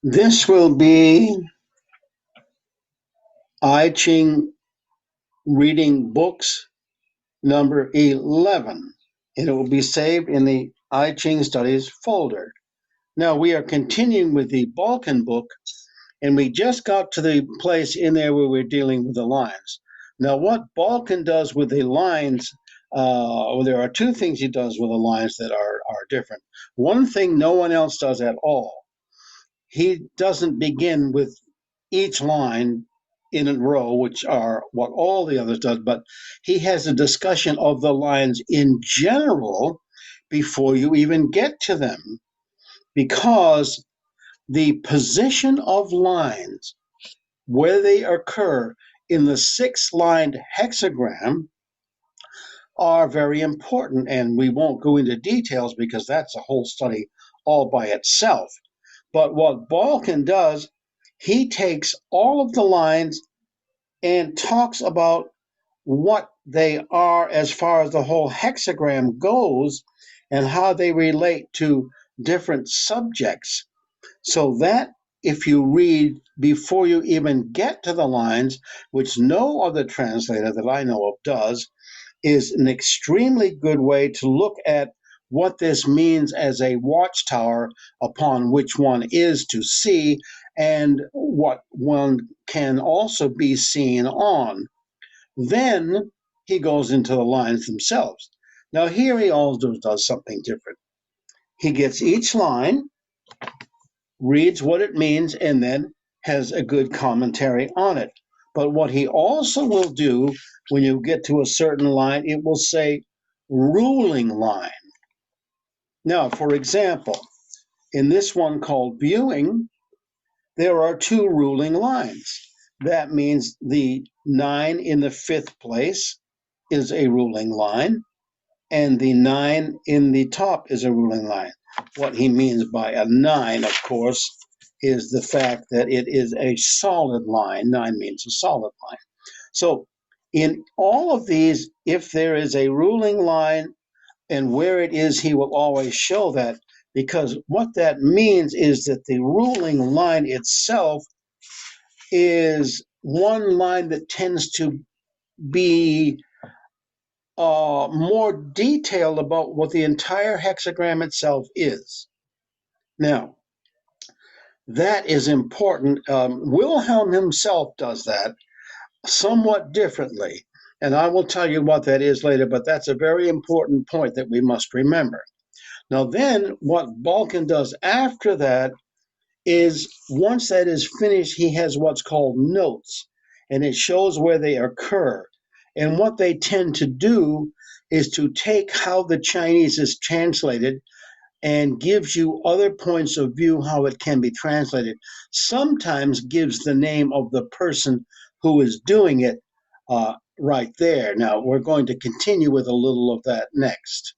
This will be I Ching reading books number 11, and it will be saved in the I Ching Studies folder. Now we are continuing with the Balkan book, and we just got to the place in there where we're dealing with the lines. Now, what Balkan does with the lines, well, there are two things he does with the lines that are different. One thing no one else does at all. He doesn't begin with each line in a row, which are what all the others does, but he has a discussion of the lines in general before you even get to them, because the position of lines, where they occur in the six-lined hexagram, are very important, and we won't go into details because that's a whole study all by itself. But what Balkan does, he takes all of the lines and talks about what they are as far as the whole hexagram goes and how they relate to different subjects. So that if you read before you even get to the lines, which no other translator that I know of does, is an extremely good way to look at what this means as a watchtower upon which one is to see and what one can also be seen on. Then he goes into the lines themselves. Now, here he also does something different. He gets each line, reads what it means, and then has a good commentary on it. But what he also will do when you get to a certain line, it will say ruling line. Now, for example, in this one called viewing, there are two ruling lines. That means the 9 in the fifth place is a ruling line, and the 9 in the top is a ruling line. What he means by a 9, of course, is the fact that it is a solid line. 9 means a solid line. So in all of these, if there is a ruling line and where it is, he will always show that, because what that means is that the ruling line itself is one line that tends to be more detailed about what the entire hexagram itself is. Now, that is important. Wilhelm himself does that somewhat differently, and I will tell you what that is later, but that's a very important point that we must remember. Now, then, what Balkan does after that is, once that is finished, he has what's called notes, and it shows where they occur. And what they tend to do is to take how the Chinese is translated and gives you other points of view how it can be translated. Sometimes gives the name of the person who is doing it right there. Now, we're going to continue with a little of that next.